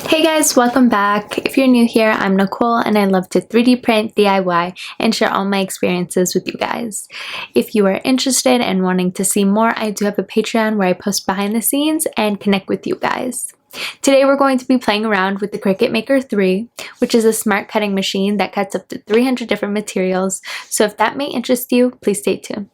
Hey guys, welcome back. If you're new here, I'm Nicole and I love to 3D print, DIY, and share all my experiences with you guys. If you are interested and wanting to see more, I do have a Patreon where I post behind the scenes and connect with you guys. Today we're going to be playing around with the Cricut Maker 3, which is a smart cutting machine that cuts up to 300 different materials. So if that may interest you, please stay tuned.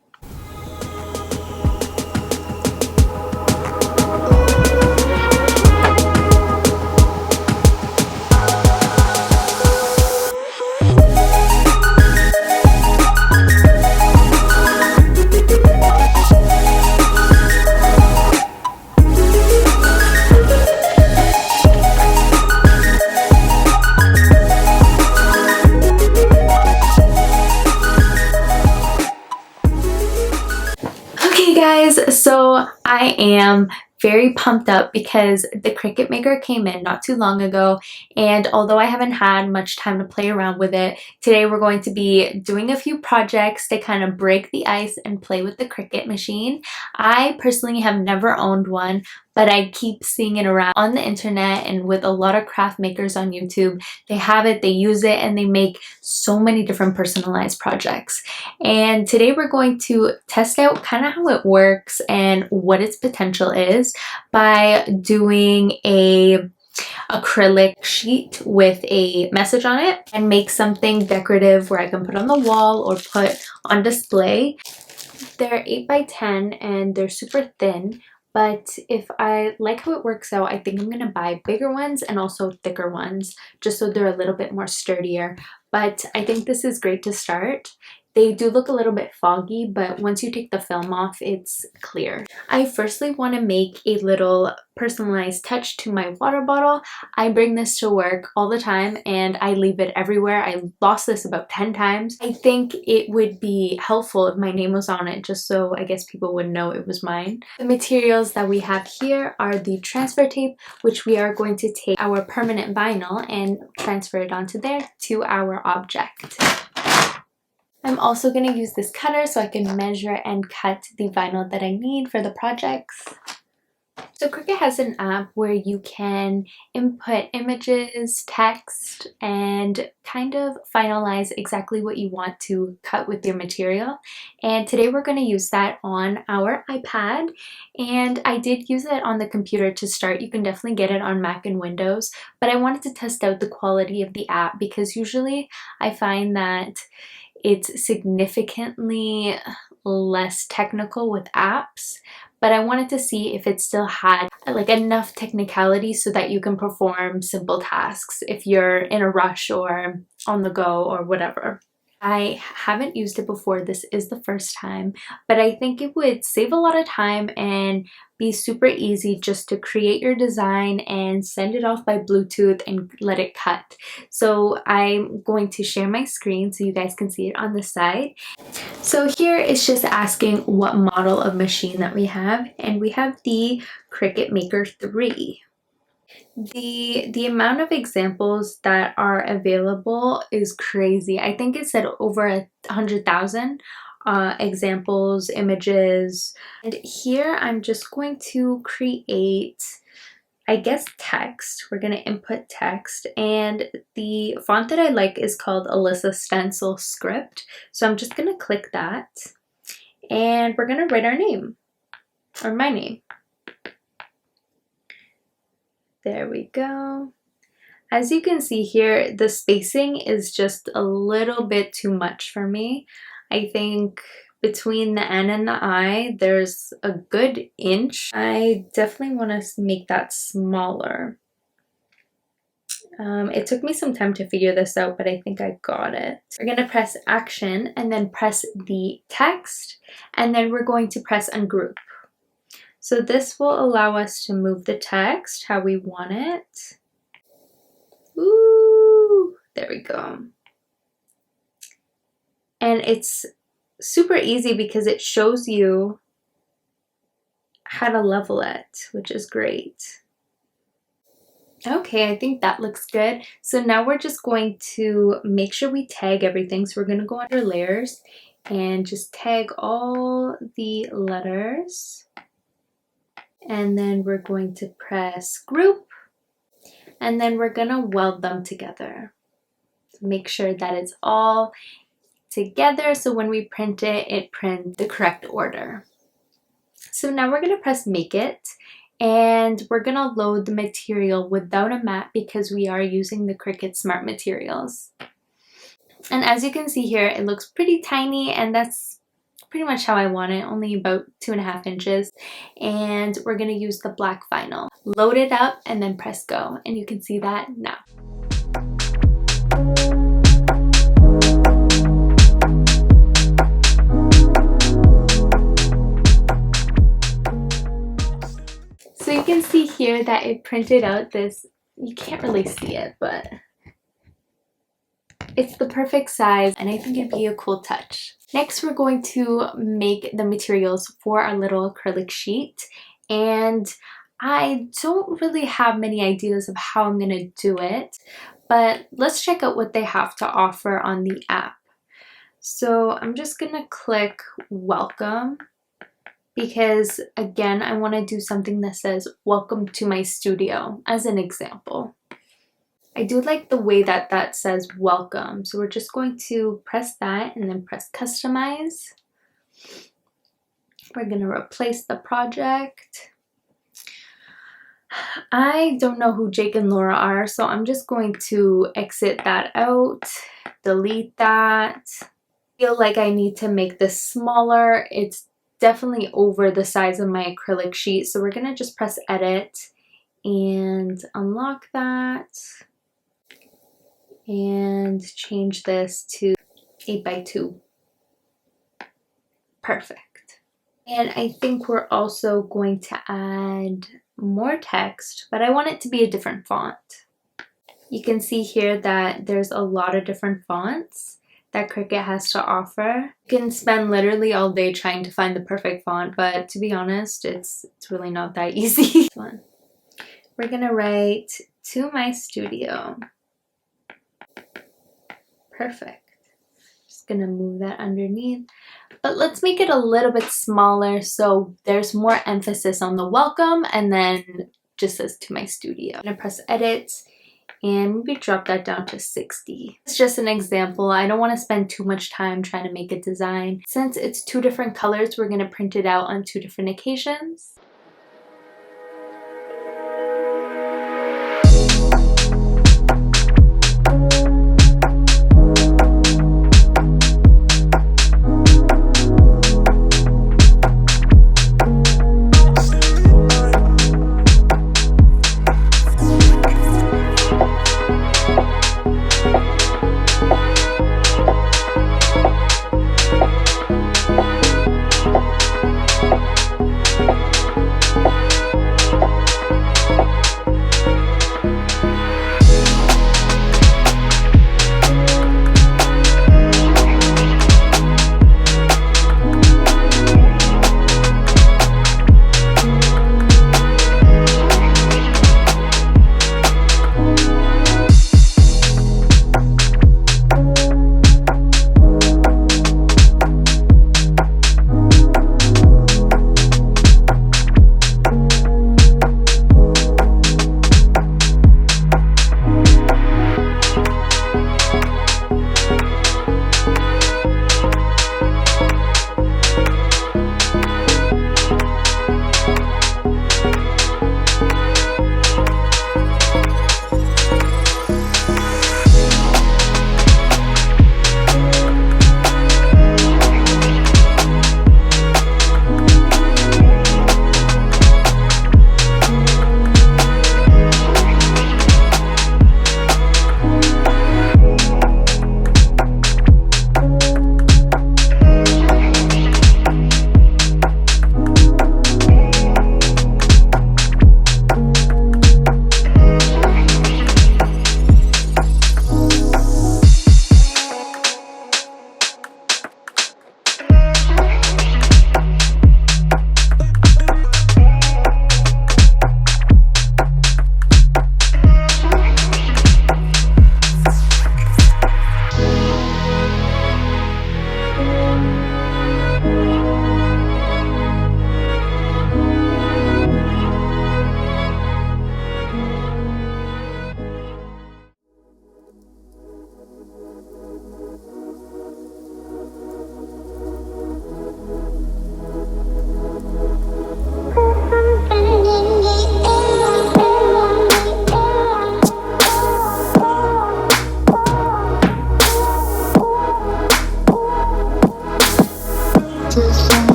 Guys, so I am very pumped up because the Cricut Maker came in not too long ago, and although I haven't had much time to play around with it, today we're going to be doing a few projects to kind of break the ice and play with the Cricut machine. I personally have never owned one, but I keep seeing it around on the internet and with a lot of craft makers on YouTube. They have it, they use it, and they make so many different personalized projects. And today we're going to test out kind of how it works and what its potential is by doing a acrylic sheet with a message on it and make something decorative where I can put on the wall or put on display. They're 8 by 10 and they're super thin. But if I like how it works out, I think I'm going to buy bigger ones and also thicker ones, just so they're a little bit more sturdier. But I think this is great to start. They do look a little bit foggy, but once you take the film off, it's clear. I firstly want to make a little personalized touch to my water bottle. I bring this to work all the time and I leave it everywhere. I lost this about 10 times. I think it would be helpful if my name was on it, just so I guess people would know it was mine. The materials that we have here are the transfer tape, which we are going to take our permanent vinyl and transfer it onto there to our object. I'm also going to use this cutter so I can measure and cut the vinyl that I need for the projects. So Cricut has an app where you can input images, text, and kind of finalize exactly what you want to cut with your material. And today we're going to use that on our iPad. And I did use it on the computer to start. You can definitely get it on Mac and Windows. But I wanted to test out the quality of the app because usually I find that it's significantly less technical with apps, but I wanted to see if it still had like enough technicality so that you can perform simple tasks if you're in a rush or on the go or whatever. I haven't used it before. This is the first time, but I think it would save a lot of time and be super easy just to create your design and send it off by Bluetooth and let it cut. So I'm going to share my screen so you guys can see it on the side. So here it's just asking what model of machine that we have, and we have the Cricut Maker 3. The amount of examples that are available is crazy. I think it said over 100,000 examples, images. And here I'm just going to create, I guess, text. We're going to input text, and the font that I like is called Alyssa Stencil Script. So I'm just going to click that, and we're going to write our name, or my name. There we go. As you can see here, the spacing is just a little bit too much for me. I think between the N and the I, there's a good inch. I definitely want to make that smaller. It took me some time to figure this out, but I think I got it. We're going to press Action and then press the text, and then we're going to press Ungroup. So this will allow us to move the text how we want it. Ooh, there we go. And it's super easy because it shows you how to level it, which is great. Okay, I think that looks good. So now we're just going to make sure we tag everything. So we're going to go under layers and just tag all the letters. And then we're going to press group. and then we're gonna weld them together. Make sure that it's all together so when we print it, it prints the correct order. So now we're gonna press Make It, and we're gonna load the material without a mat because we are using the Cricut Smart materials. And as you can see here, it looks pretty tiny, and that's pretty much how I want it, only about 2.5 inches. And we're gonna use the black vinyl. Load it up and then press go, and you can see that now. So you can see here that it printed out this, you can't really see it, but it's the perfect size, and I think it'd be a cool touch. Next, we're going to make the materials for our little acrylic sheet, and I don't really have many ideas of how I'm gonna do it, but let's check out what they have to offer on the app. So I'm just gonna click welcome, because again, I want to do something that says welcome to my studio as an example. I do like the way that that says welcome, so we're just going to press that and then press customize. We're going to replace the project. I don't know who Jake and Laura are, so I'm just going to exit that out, delete that. I feel like I need to make this smaller. It's definitely over the size of my acrylic sheet, so we're gonna just press edit and unlock that and change this to 8x2. Perfect. And I think we're also going to add more text, but I want it to be a different font. You can see here that there's a lot of different fonts that Cricut has to offer. You can spend literally all day trying to find the perfect font, but to be honest, it's really not that easy. We're gonna write to my studio. Perfect. Just gonna move that underneath, but let's make it a little bit smaller so there's more emphasis on the welcome and then just says to my studio. I'm gonna press edit and maybe drop that down to 60. It's just an example. I don't want to spend too much time trying to make a design. Since it's 2 different colors, we're going to print it out on 2 different occasions.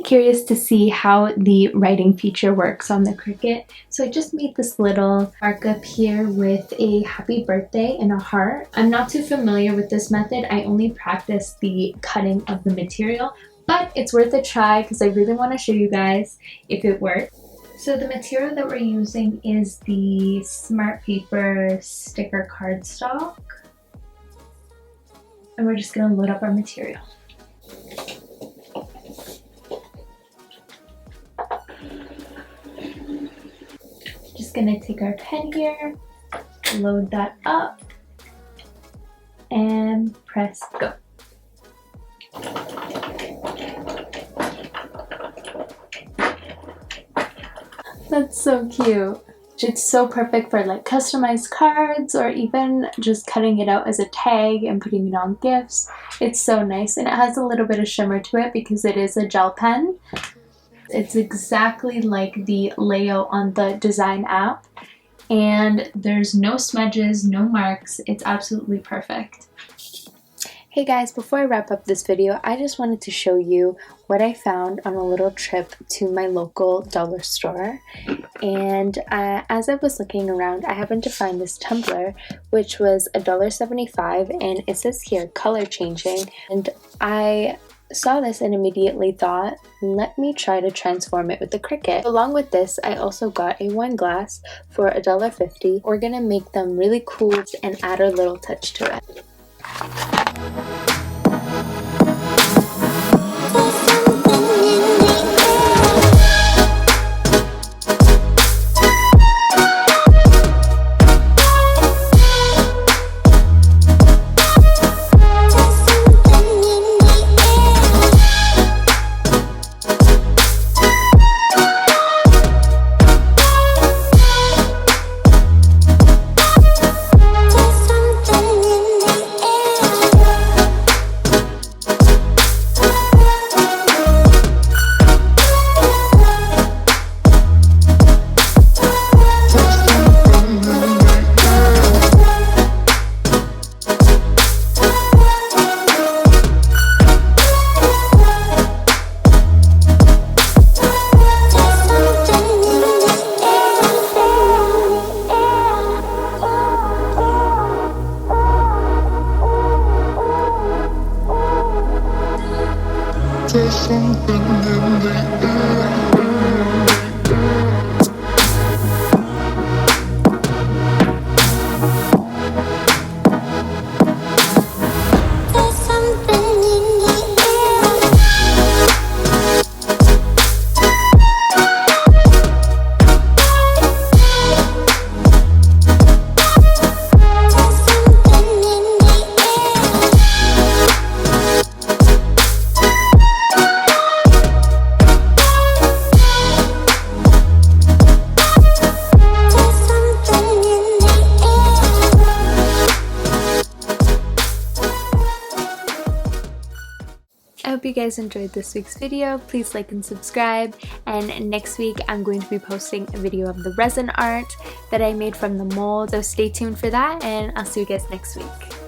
curious to see how the writing feature works on the Cricut. So I just made this little markup here with a happy birthday and a heart. I'm not too familiar with this method. I only practiced the cutting of the material, but it's worth a try because I really want to show you guys if it works. So the material that we're using is the Smart Paper sticker cardstock. And we're just going to load up our material. Just going to take our pen here, load that up, and press go. That's so cute. It's so perfect for like customized cards or even just cutting it out as a tag and putting it on gifts. It's so nice, and it has a little bit of shimmer to it because it is a gel pen. It's exactly like the layout on the design app, and there's no smudges, no marks. It's absolutely perfect. Hey guys, before I wrap up this video, I just wanted to show you what I found on a little trip to my local dollar store. And as I was looking around, I happened to find this tumbler, which was $1.75, and it says here color changing. And I saw this and immediately thought, let me try to transform it with the Cricut. Along with this, I also got a wine glass for $1.50. We're gonna make them really cool and add a little touch to it. There's something in the air. There's something in the air. I hope you guys enjoyed this week's video. Please like and subscribe, and next week I'm going to be posting a video of the resin art that I made from the mold, so stay tuned for that, and I'll see you guys next week.